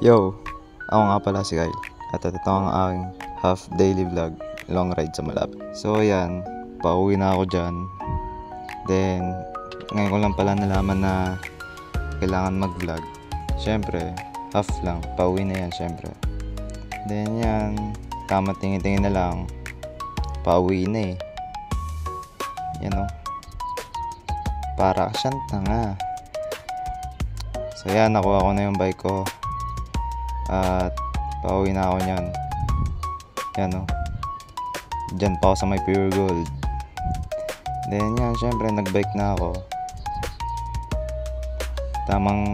Yo, ako nga pala si Kyle at ito ang aking half daily vlog, long ride sa malapit. So ayan, pauwi na ako dyan. Then, ngayon ko lang pala nalaman na kailangan mag-vlog. Syempre, half lang, pauwi na yan syempre. Then yan, tama tingin-tingin na lang, pauwi na eh. Yan o, para siyang tanga. So yan, nakuha ko na yung bike ko. At pauwi na ako niyan. Yan o. Diyan pa ako sa may Pure Gold. Then yan, syempre nagbike na ako. Tamang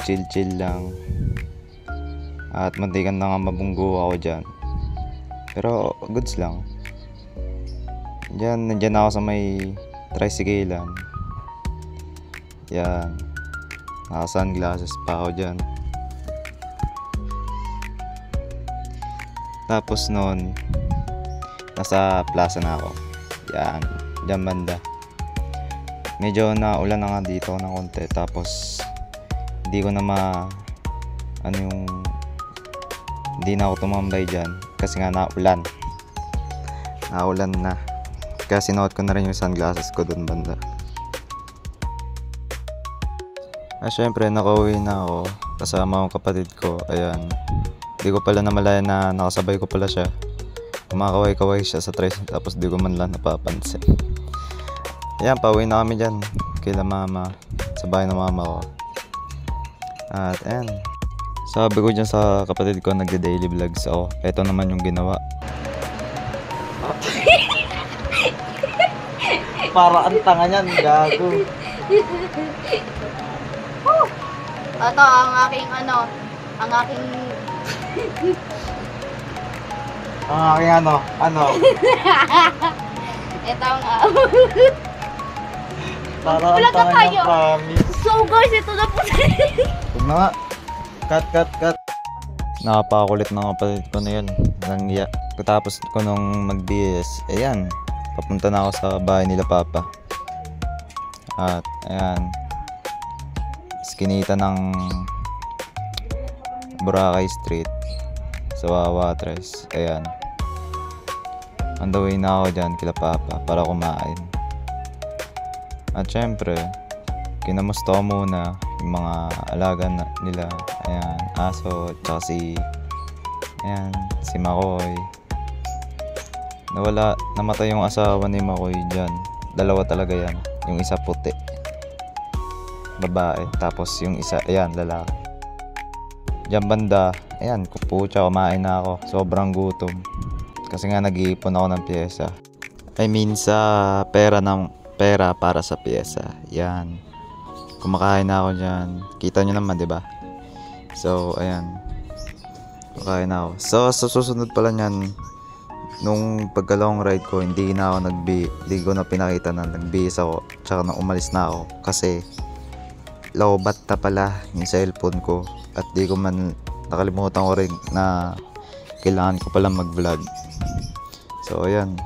chill lang. At muntikan na nga mabunggo ako dyan. Pero goods lang. Nandyan ako sa may tricyclean. Yan. Naka sunglasses pa ako dyan. Tapos noon, nasa plaza na ako. Yan, dyan banda. Medyo naulan na nga dito ng konti. Tapos, hindi ko na hindi na ako tumambay dyan. Kasi nga naulan. Naulan na. Kaya sinuot ko na rin yung sunglasses ko dun banda. Syempre, nakauwi na ako. Kasama ang kapatid ko. Ayan. Di ko pala namalayan na nakasabay ko pala siya. Kumakaway-kaway siya sa tricycle tapos di ko man lang napapansin. Ayan, pauwi na kami dyan kila mama, sa bahay ng mama ko. At ayan, sabi ko dyan sa kapatid ko, nagde-daily vlogs ako. Ito naman yung ginawa. Para ang tanga niyan, gago. Ito ang aking ang aking ano? ito ang Para ang Vlog na tanga tayo. niyan, promise. So guys, ito na po. Huwag na nga. Cut. Nakapakakulit ng kapatid ko na yun. Nangya. Katapos ko nung mag-BS, ayan, papunta na ako sa bahay nila papa. At ayan, skinita ng Boracay Street sa Wawa Tres. Ayan, on the way na ako dyan kila papa para kumain. At syempre, kinamusta ko muna yung mga alaga nila. Ayan, aso, tsaka si Makoy. Namatay yung asawa ni Makoy dyan. Dalawa talaga yan. Yung isa puti, babae. Tapos yung isa, ayan, lalaki. Diyan banda, ayan, kumain na ako. Sobrang gutom. Kasi nga nag-iipon ako ng pyesa. I mean sa pera para sa pyesa. Yan. Kumakain na ako dyan. Kita nyo naman, di ba? So, ayan. Kumakain na ako. So, sa susunod pala nyan, nung pagka-long ride ko, hindi ko na pinakita na nagbihis ako. Tsaka na umalis na ako. Kasi, lowbat na pala yung cellphone ko. At di ko man nakalimutan ko rin na kailangan ko pala mag-vlog. So, ayan.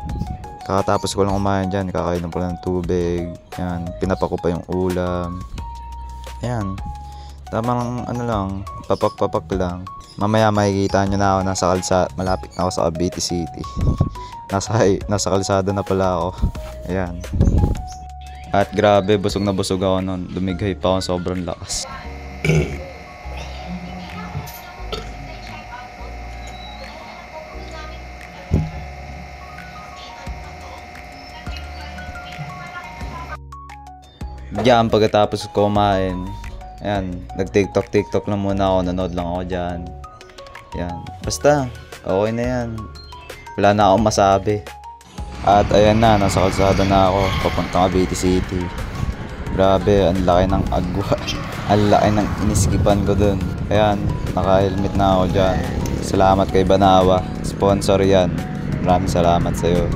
Kakatapos ko lang kumain dyan. Kakainom ko lang ng tubig. Ayan. Pinapa ko pa yung ulam. Ayan. Tamang lang. Papak lang. Mamaya makikita nyo na ako nasa kalsada. Malapit na ako sa Cavite City. Nasa kalsada na pala ako. Ayan. At grabe, busog na busog ako nun. Lumighay pa ako, sobrang lakas. Diyan, pagkatapos ko kumain, ayan, nag-tiktok lang muna ako, nanood lang ako dyan. Ayan, basta, okay na yan. Wala na akong masabi. At ayan na, nasa kalsada na ako, papuntang Cavite City. Grabe, ang laki ng agwa. Ang laki ng iniskipan ko dun. Ayan, naka-helmet na ako dyan. Salamat kay Banawa, sponsor yan. Maraming salamat sa'yo.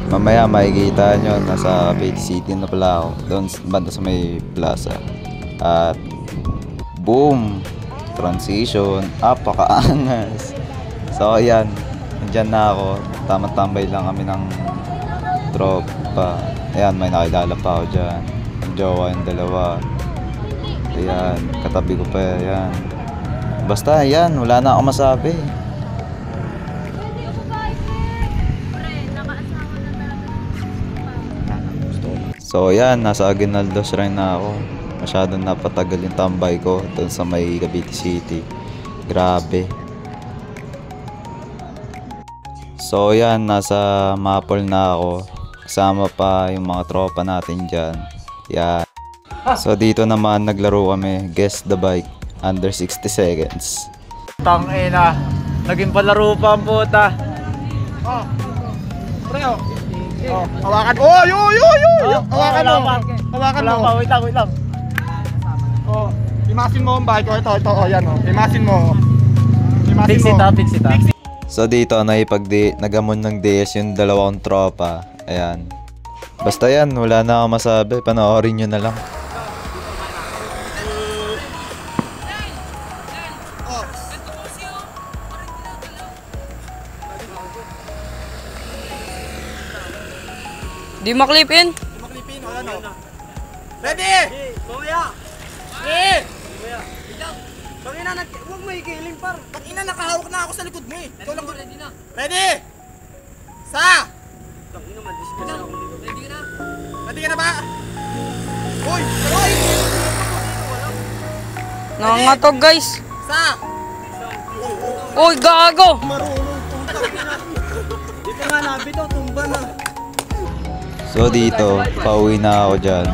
Mamaya makikita nyo, nasa Cavite City na pala ako. Doon banda sa may plaza. At boom! Transition, apakaangas. So ayan, nandyan na ako. Tambay lang kami ng tropa. Ayan, may nakilala pa ako dyan. Yung jowa yung dalawa. Ayan, katabi ko pa yan. Basta yan, wala na akong masabi. So yan, nasa Aguinaldo Shrine na ako. Masyadong napatagal yung tambay ko doon sa may Cavite City. Grabe. So yan, nasa Mapol na ako. Kasama pa yung mga tropa natin dyan. Yan. So dito naman naglaro kami, Guess the Bike, under 60 seconds. Tangina. Naging palaro pa ang puta. Oh. Pre, oh. Oh, hawakan. Oh, yo. Hawakan mo. Hawakan mo. Wait lang. Oh, imasin mo ang bike ko. Ito. Oh, yan oh. Imasin mo. Fix it up. So dito nagamon ng DS yung dalawang tropa. Ayan. Basta yan, wala na akong masabi. Panoorin nyo na lang. Di maklip in. Ready? Kuya. Tangina, huwag mo ikiling par. Tangina, nakahawak na ako sa likod mo eh. Ikaw lang ready na. Ready? Sa! Tangina, ready ka na ba? Uy! Nangangatog guys. Sa! Uy, gago. Dito nga nabito, tumba na. So dito, pauwi na ako dyan.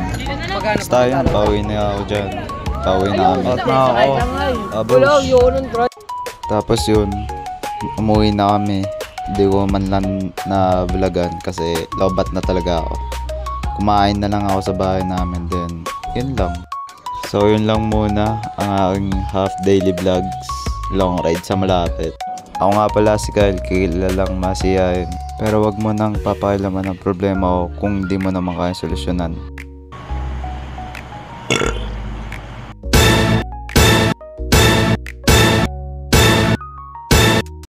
Basta yan, pauwi na ako dyan. Pauwi na kami. Tapos yun, umuwi na kami. Hindi ko man lang na vlogan kasi lobat na talaga ako. Kumain na lang ako sa bahay namin din. Yun lang. So yun lang muna ang aking half daily vlogs. Long ride sa malapit. Ako nga pala si Kyle, kilalang masiyahin. Pero wag mo nang papailaman ang problema ko kung di mo naman kaya solusyonan.